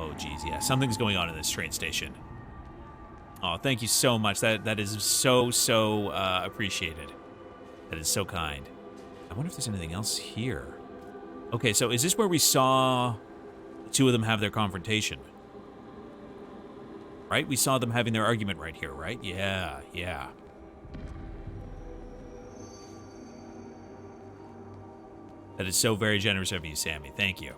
Oh, geez, yeah. Something's going on in this train station. Oh, thank you so much. That is so appreciated. That is so kind. I wonder if there's anything else here. Okay, so is this where we saw the two of them have their confrontation? Right? We saw them having their argument right here, right? Yeah, yeah. That is so very generous of you, Sammy. Thank you.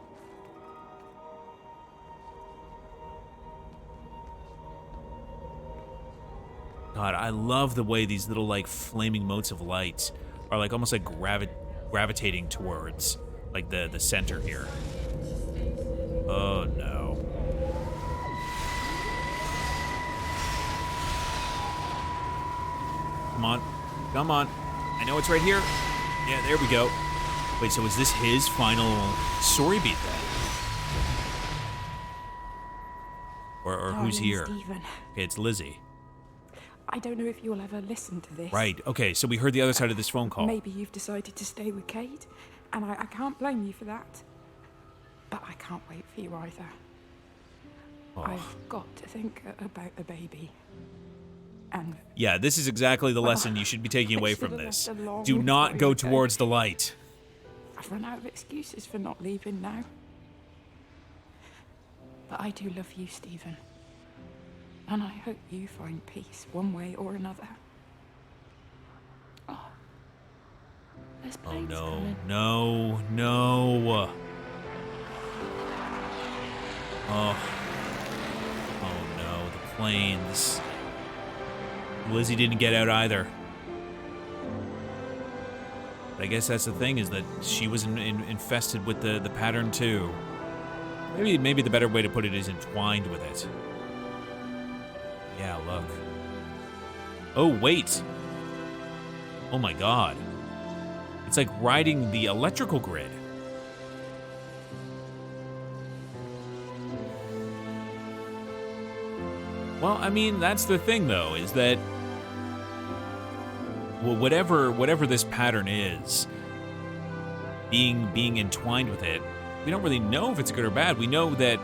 God, I love the way these little, like, flaming motes of light are, like, almost like gravitating towards, like, the center here. Oh, no. Come on. Come on. I know it's right here. Yeah, there we go. Wait, so is this his final story beat then? Or who's here? Stephen. Okay, it's Lizzie. I don't know if you'll ever listen to this. Right, okay, so we heard the other side of this phone call. Maybe you've decided to stay with Kate, and I can't blame you for that. But I can't wait for you either. Oh. I've got to think about the baby. And yeah, this is exactly the lesson you should be taking away from this. Do long not time go ago. towards the light. I've run out of excuses for not leaving now. But I do love you, Stephen. And I hope you find peace one way or another. Oh. There's Oh planes no, coming. no, no. Oh. Oh no, the planes. Lizzie didn't get out either. But I guess that's the thing, is that she was infested with the pattern too. Maybe the better way to put it is entwined with it. Yeah, look. Oh, wait. Oh my god. It's like riding the electrical grid. Well, I mean, that's the thing though, is that well, whatever this pattern is, being entwined with it, we don't really know if it's good or bad. We know that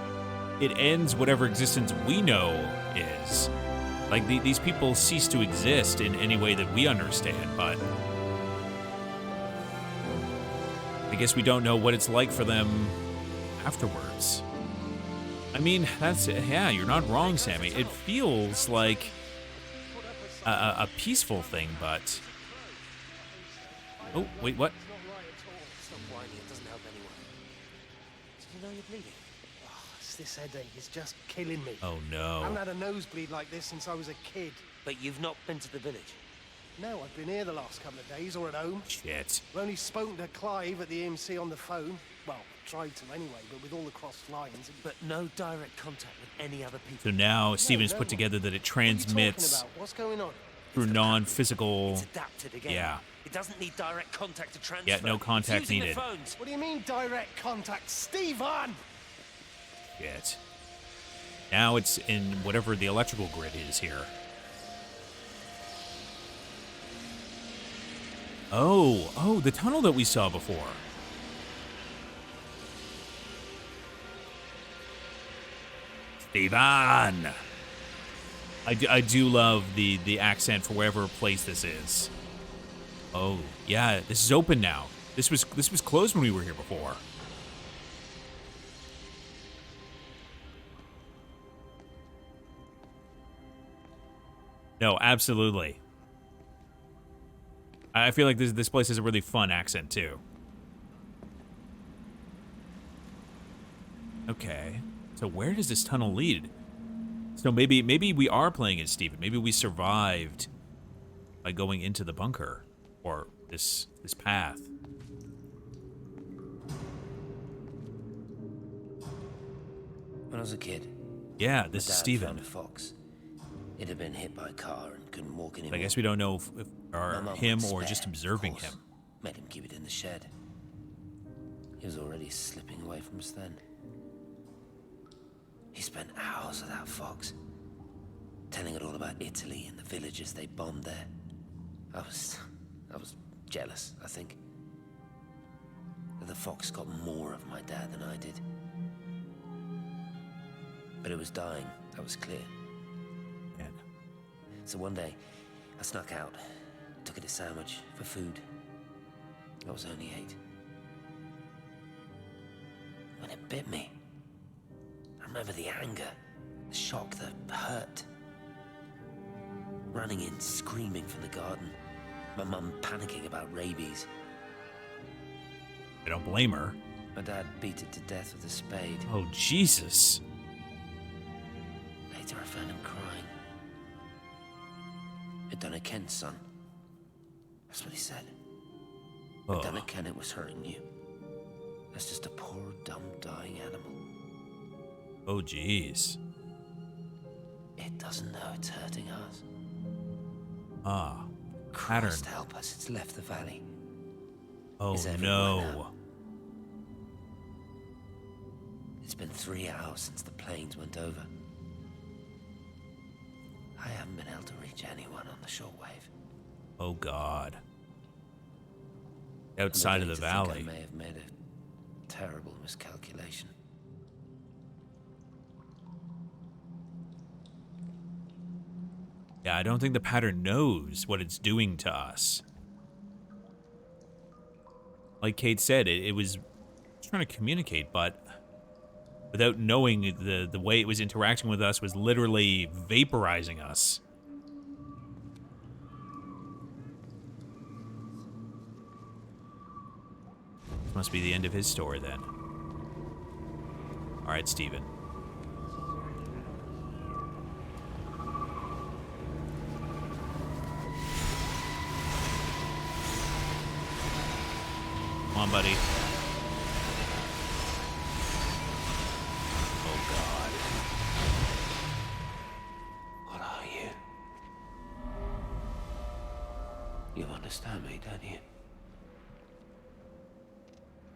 it ends whatever existence we know is. Like, these people cease to exist in any way that we understand, but I guess we don't know what it's like for them afterwards. I mean, yeah, you're not wrong, Sammy. It feels like a peaceful thing, but... Oh, wait, what? Stop whining, it doesn't help anyone. Did you know you're bleeding? Oh, it's this headache, it's just killing me. Oh, no. I haven't had a nosebleed like this since I was a kid. But you've not been to the village? No, I've been here the last couple of days, or at home. Shit. I've only spoken to Clive at the EMC on the phone. Well, tried to anyway, but with all the crossed lines... But no direct contact with any other people? So now Steven's no put one. together that it What are you talking transmits about? What's going on? through non-physical... It's adapted again. Yeah. It doesn't need direct contact to transfer. Yeah, no contact it's using needed. The phones. What do you mean, direct contact? Stephen! Shit. Now it's in whatever the electrical grid is here. Oh, the tunnel that we saw before. Steven! I do love the accent for whatever place this is. Oh, yeah, this is open now. This was closed when we were here before. No, absolutely. I feel like this place has a really fun accent too. Okay, so where does this tunnel lead? So maybe we are playing as Steven. Maybe we survived by going into the bunker or this path. When I was a kid, Yeah, this my is dad Steven. found a fox. It had been hit by a car and couldn't walk But anymore. I guess we don't know if My are mum him went or spare, just of observing course. him. Made him keep it in the shed. He was already slipping away from us then. He spent hours with that fox, telling it all about Italy and the villages they bombed there. I was jealous, I think. That the fox got more of my dad than I did. but it was dying. That was clear. Man. So one day, I snuck out, took it a sandwich for food. I was only 8. When it bit me, I remember the anger, the shock, the hurt. Running in, screaming from the garden. My mum panicking about rabies. I don't blame her. My dad beat it to death with a spade. Oh, Jesus. Later I found him crying. I'd done it, Ken's son. That's what he said. I'd done it, Ken, it was hurting you. That's just a poor, dumb, dying animal. Oh, jeez. It doesn't know it's hurting us. Ah. Pattern. Christ help us, it's left the valley. Oh, It's everywhere no. now. It's been 3 hours since the planes went over. I haven't been able to reach anyone on the shortwave. Oh, God. Outside of the beginning to valley. think I may have made a terrible miscalculation. Yeah, I don't think the pattern knows what it's doing to us. Like Kate said, it was trying to communicate, but without knowing the way it was interacting with us was literally vaporizing us. This must be the end of his story then. All right, Steven. Come on, buddy. Oh, God. What are you? You understand me, don't you?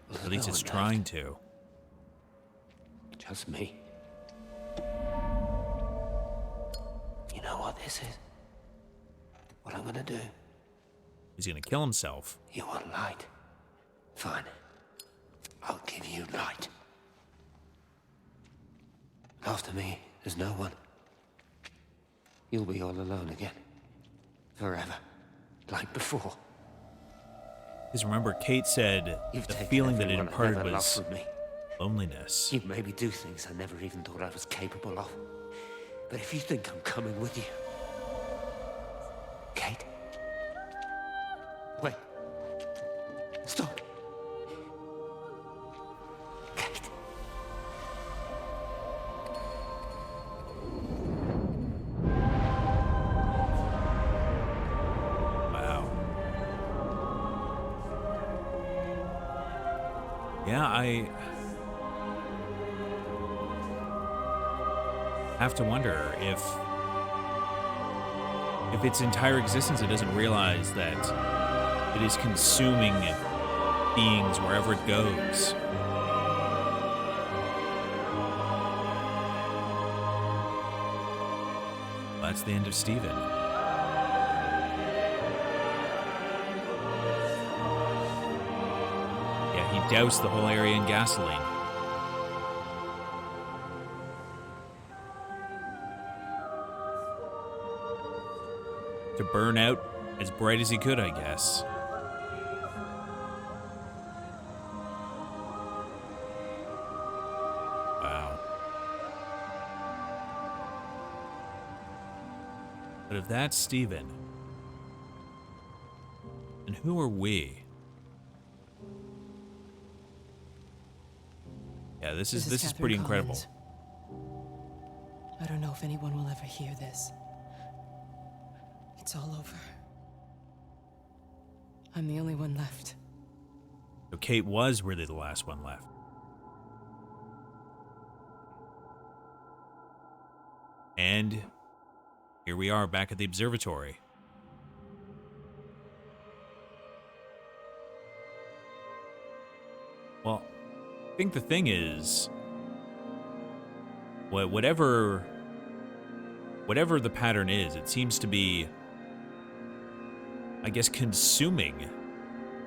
Well, At least no it's one trying left. to. Just me. You know what this is? What I'm gonna do? He's gonna kill himself. You want light? Fine. I'll give you light. After me, there's no one. You'll be all alone again. Forever. Like before. Because remember, Kate said You've the taken feeling that it everyone I imparted ever loved was from me. loneliness. You made me do things I never even thought I was capable of. But if you think I'm coming with you... Kate? Wait. Stop. Kate. Wow. Yeah, I have to wonder if its entire existence it doesn't realize that it is consuming beings wherever it goes. That's the end of Steven. Yeah, he doused the whole area in gasoline. To burn out as bright as he could, I guess. Wow. But if that's Steven, then who are we? Yeah, this is Catherine pretty incredible. Collins. I don't know if anyone will ever hear this. It's all over. I'm the only one left. So Kate was really the last one left. And here we are back at the observatory. Well, I think the thing is, whatever the pattern is, it seems to be, I guess, consuming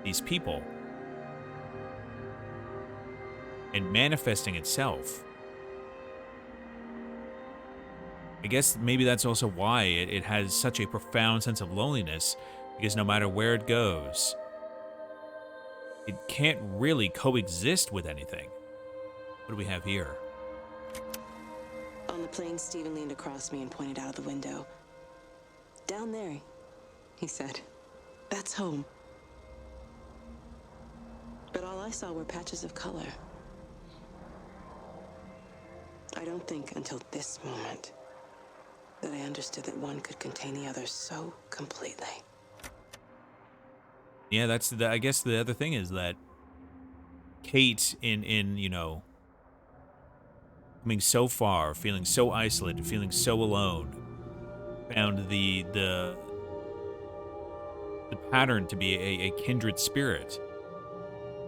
these people and manifesting itself I guess maybe that's also why it has such a profound sense of loneliness, because no matter where it goes, it can't really coexist with anything. What do we have here? On the plane, Stephen leaned across me and pointed out of the window. Down there, he said. That's home. But all I saw were patches of color. I don't think until this moment that I understood that one could contain the other so completely. Yeah, that's the, I guess the other thing is that Kate in coming so far, feeling so isolated, feeling so alone, found the pattern to be a kindred spirit.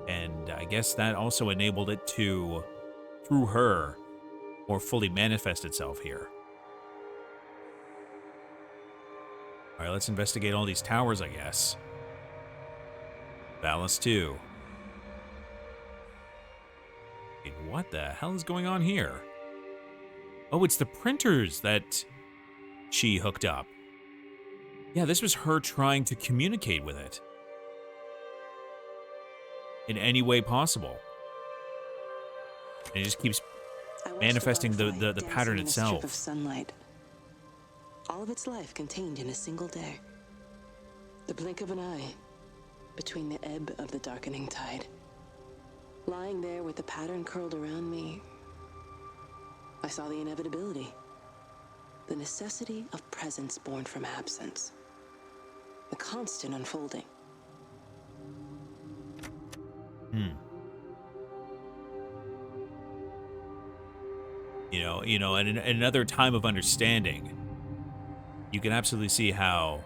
And I guess that also enabled it to, through her, more fully manifest itself here. All right, let's investigate all these towers, I guess. Valis 2. Wait, what the hell is going on here? Oh, it's the printers that she hooked up. Yeah, this was her trying to communicate with it in any way possible. And it just keeps manifesting the pattern itself. Strip of sunlight. All of its life contained in a single day. The blink of an eye between the ebb of the darkening tide. Lying there with the pattern curled around me, I saw the inevitability. The necessity of presence born from absence. The constant unfolding. You know, and in another time of understanding, you can absolutely see how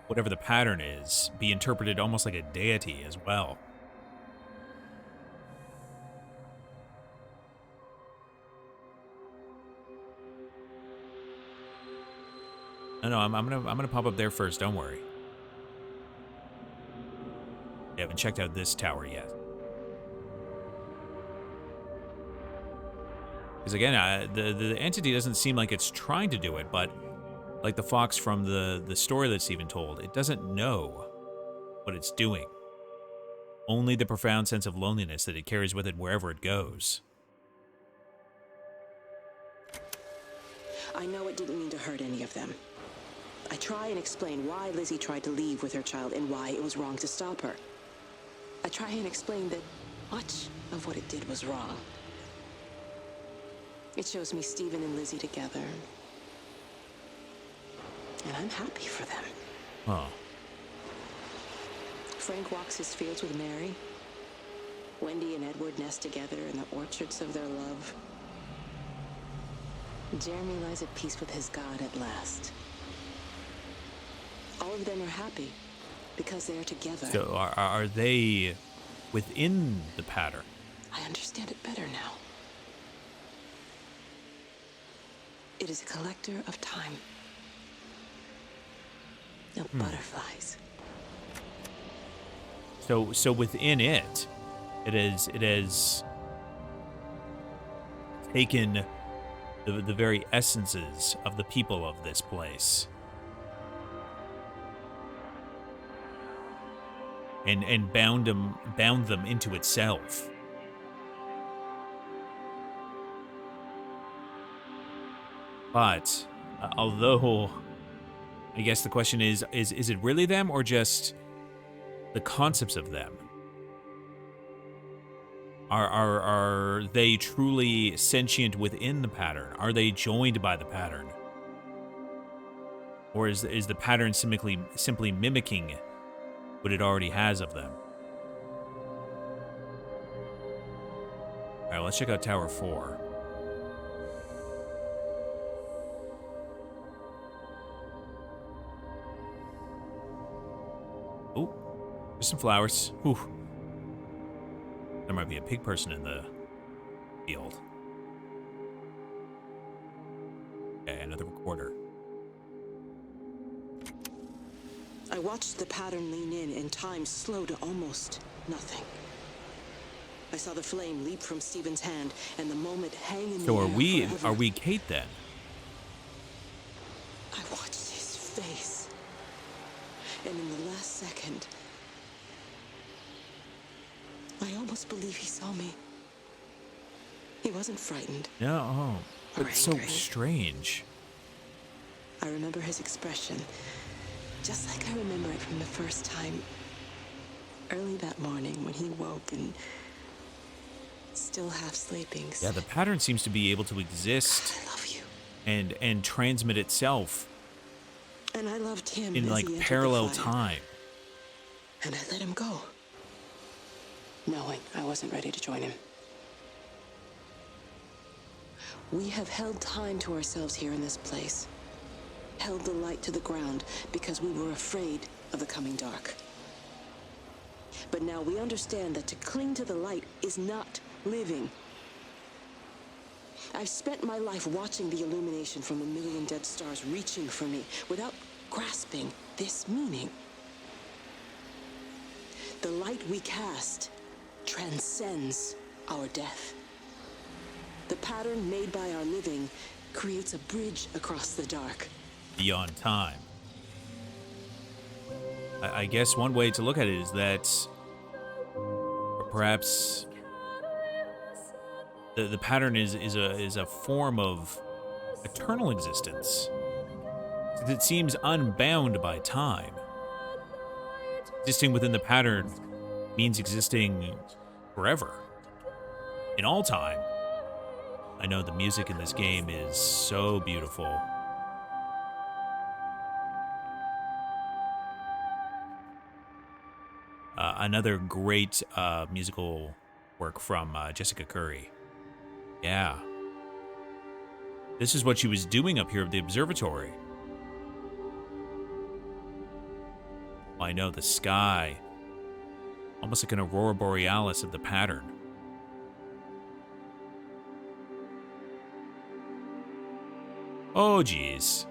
whatever the pattern is be interpreted almost like a deity as well. No, I'm gonna pop up there first. Don't worry. I haven't checked out this tower yet. Because again, the entity doesn't seem like it's trying to do it, but like the fox from the story that Stephen told, it doesn't know what it's doing. Only the profound sense of loneliness that it carries with it wherever it goes. I know it didn't mean to hurt any of them. I try and explain why Lizzie tried to leave with her child and why it was wrong to stop her. I try and explain that much of what it did was wrong. It shows me Stephen and Lizzie together. And I'm happy for them. Huh. Frank walks his fields with Mary. Wendy and Edward nest together in the orchards of their love. Jeremy lies at peace with his God at last. All of them are happy because they are together. So are they within the pattern? I understand it better now. It is a collector of time. No butterflies. So within it has taken the very essences of the people of this place and bound them into itself. But although I guess the question is it really them or just the concepts of them? Are they truly sentient within the pattern? Are they joined by the pattern? Or is the pattern simply mimicking what it already has of them? All right, let's check out Tower 4. Oh, there's some flowers. Whew. There might be a pig person in the field. Okay, another recorder. I watched the pattern lean in and time slow to almost nothing. I saw the flame leap from Stephen's hand and the moment hang in the So air are we forever. Kate then? And in the last second, I almost believe he saw me. He wasn't frightened. No, Or that's so angry. strange. I remember his expression, just like I remember it from the first time. Early that morning when he woke and still half sleeping. Yeah, the pattern seems to be able to exist I love you. and transmit itself And I loved him in as like he entered parallel the fire. time. And I let him go, knowing I wasn't ready to join him. We have held time to ourselves here in this place. Held the light to the ground because we were afraid of the coming dark. But now we understand that to cling to the light is not living. I've spent my life watching the illumination from a million dead stars reaching for me without grasping this meaning. The light we cast transcends our death. The pattern made by our living creates a bridge across the dark. Beyond time. I guess one way to look at it is that perhaps the pattern is a form of eternal existence. It seems unbound by time. Existing within the pattern means existing forever. In all time. I know the music in this game is so beautiful. Another great musical work from Jessica Curry. Yeah. This is what she was doing up here at the observatory. I know, the sky. Almost like an aurora borealis of the pattern. Oh, geez.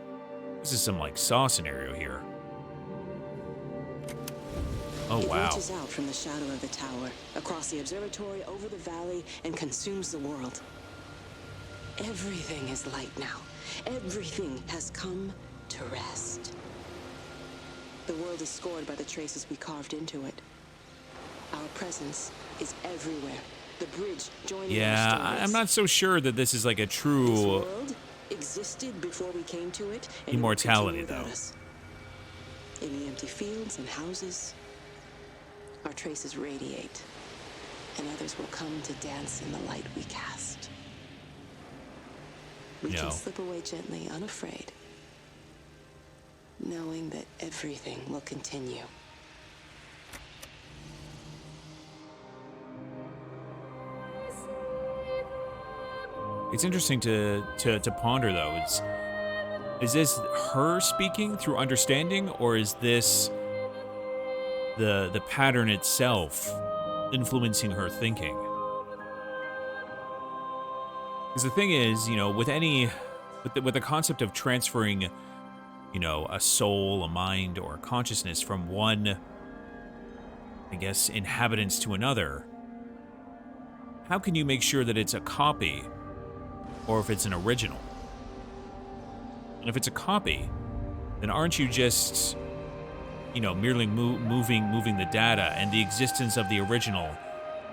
This is some, like, Saw scenario here. Oh, It wow. reaches out from the shadow of the tower, across the observatory, over the valley, and consumes the world. Everything is light now. Everything has come to rest. The world is scored by the traces we carved into it. Our presence is everywhere. The bridge joining Yeah, our stories. I'm not so sure that this is like a This true world existed before we came to it, and immortality, it will continue without though. us. In the empty fields and houses, our traces radiate, and others will come to dance in the light we cast. We No. can slip away gently, unafraid, knowing that everything will continue. It's interesting to ponder, though. Is this her speaking through understanding, or is this the pattern itself influencing her thinking? Because the thing is, you know, with the concept of transferring, you know, a soul, a mind, or a consciousness from one, I guess, inhabitants to another, how can you make sure that it's a copy or if it's an original? And if it's a copy, then aren't you just, you know, merely moving the data, and the existence of the original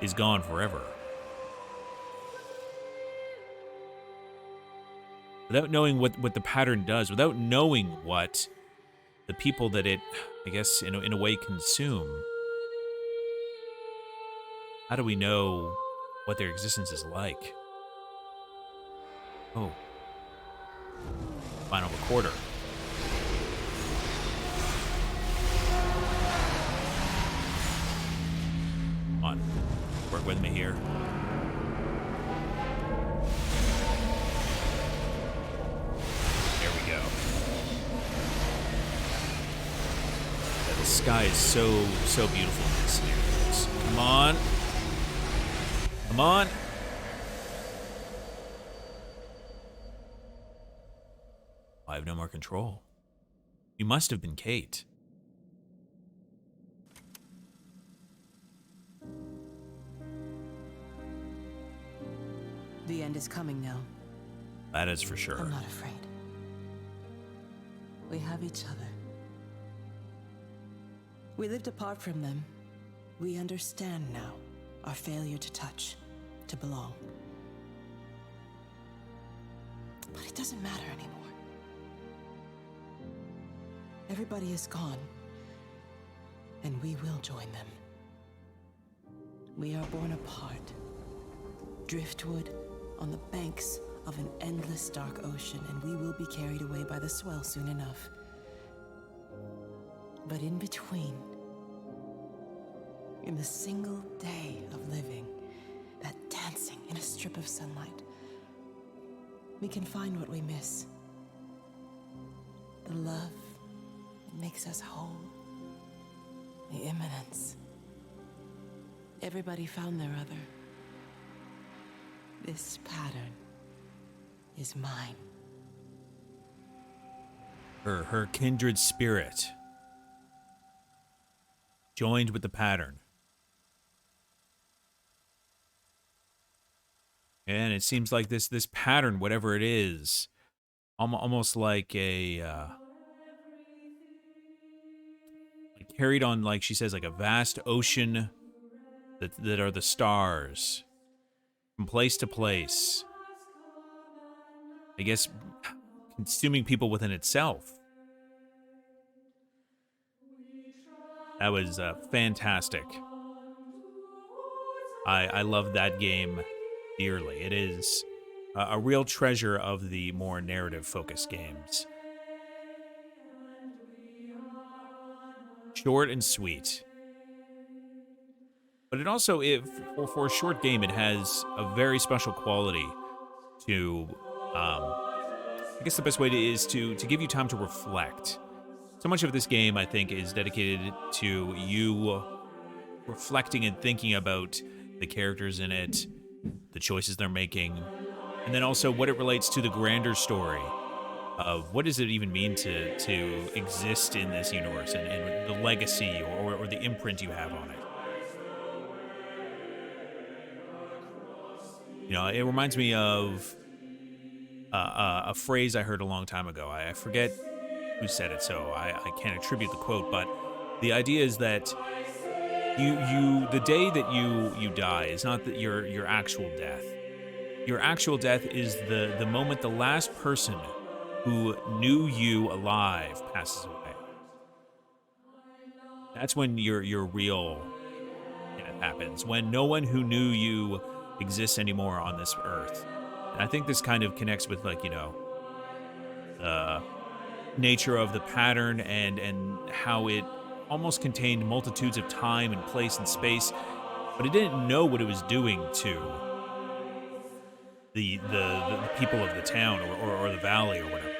is gone forever? Without knowing what the pattern does, without knowing what the people that it, I guess, in a way consume, how do we know what their existence is like? Oh. Final recorder. Come on. Work with me here. There we go. Yeah, the sky is so beautiful in these scenarios. Come on. Come on. I have no more control. You must have been Kate. The end is coming now. That is for sure. I'm not afraid. We have each other. We lived apart from them. We understand now our failure to touch, to belong. But it doesn't matter anymore. Everybody is gone, and we will join them. We are born apart, driftwood on the banks of an endless dark ocean, and we will be carried away by the swell soon enough. But in between, in the single day of living, that dancing in a strip of sunlight, we can find what we miss. The love that makes us whole. The imminence. Everybody found their other. This pattern is mine. Her kindred spirit joined with the pattern. And it seems like this pattern, whatever it is, almost like a carried on, like she says, like a vast ocean that are the stars from place to place. I guess consuming people within itself. That was fantastic. I love that game dearly. It is a real treasure of the more narrative-focused games. Short and sweet. But it also, for a short game, it has a very special quality to, I guess the best way is to give you time to reflect. So much of this game, I think, is dedicated to you reflecting and thinking about the characters in it, the choices they're making, and then also what it relates to the grander story of what does it even mean to exist in this universe, and the legacy or the imprint you have on it. You know, it reminds me of a phrase I heard a long time ago. I forget who said it, so I can't attribute the quote, but the idea is that the day that you die is not that your actual death. Your actual death is the moment the last person who knew you alive passes away. That's when your real death happens, when no one who knew you exists anymore on this earth. And I think this kind of connects with, like, you know, the nature of the pattern and how it almost contained multitudes of time and place and space, but it didn't know what it was doing to the people of the town or the valley or whatever.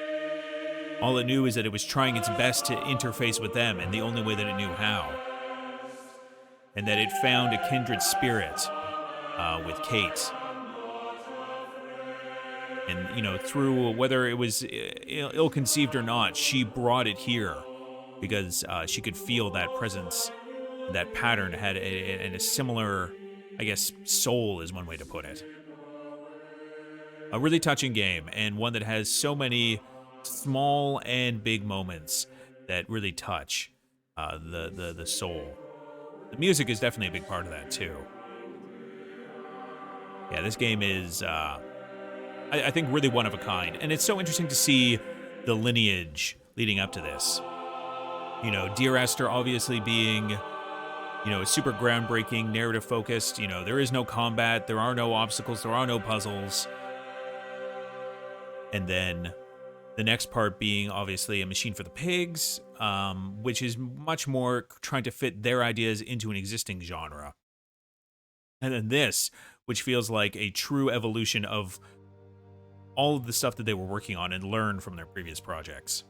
All it knew is that it was trying its best to interface with them, and the only way that it knew how. And that it found a kindred spirit with Kate. And, you know, through whether it was ill-conceived or not, she brought it here because she could feel that presence. That pattern had a similar, I guess, soul is one way to put it. A really touching game, and one that has so many small and big moments that really touch the soul. The music is definitely a big part of that, too. Yeah, this game is, I think, really one of a kind. And it's so interesting to see the lineage leading up to this. You know, Dear Esther obviously being, you know, super groundbreaking, narrative-focused. You know, there is no combat, there are no obstacles, there are no puzzles. And then the next part being, obviously, A Machine for the Pigs, which is much more trying to fit their ideas into an existing genre. And then this, which feels like a true evolution of all of the stuff that they were working on and learned from their previous projects.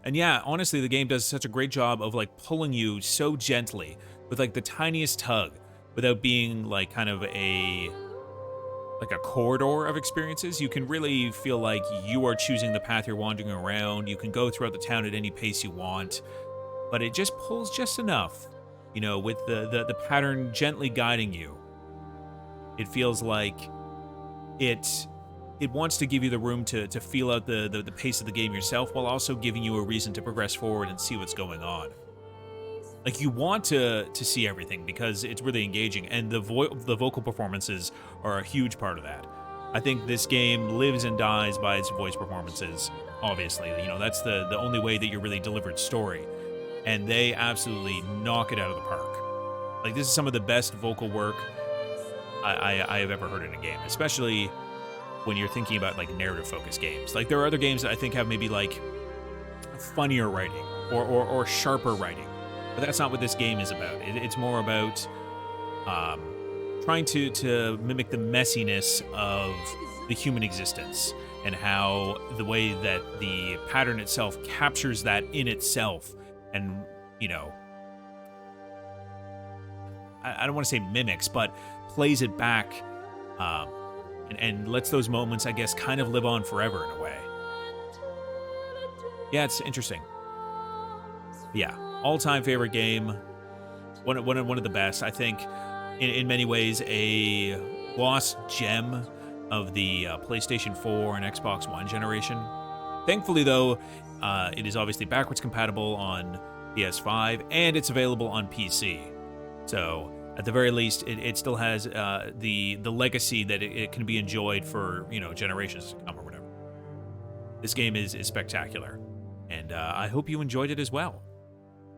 And yeah, honestly, the game does such a great job of, like, pulling you so gently with, like, the tiniest tug without being, like, kind of a corridor of experiences. You can really feel like you are choosing the path you're wandering around. You can go throughout the town at any pace you want, but it just pulls just enough, you know, with the pattern gently guiding you. It feels like it wants to give you the room to feel out the pace of the game yourself, while also giving you a reason to progress forward and see what's going on. Like, you want to see everything because it's really engaging, and the vocal performances are a huge part of that. I think this game lives and dies by its voice performances. Obviously, you know, that's the only way that you're really delivered story, and they absolutely knock it out of the park. Like, this is some of the best vocal work I have ever heard in a game, especially when you're thinking about like narrative-focused games. Like, there are other games that I think have maybe like funnier writing or sharper writing. But that's not what this game is about. It's more about trying to mimic the messiness of the human existence and how the way that the pattern itself captures that in itself and, you know, I don't want to say mimics, but plays it back and lets those moments, I guess, kind of live on forever in a way. Yeah, it's interesting. Yeah, all-time favorite game, one of the best. I think, in many ways, a lost gem of the PlayStation 4 and Xbox One generation. Thankfully, though, it is obviously backwards compatible on PS5, and it's available on PC. So, at the very least, it still has the legacy that it can be enjoyed for, you know, generations to come or whatever. This game is spectacular, and I hope you enjoyed it as well.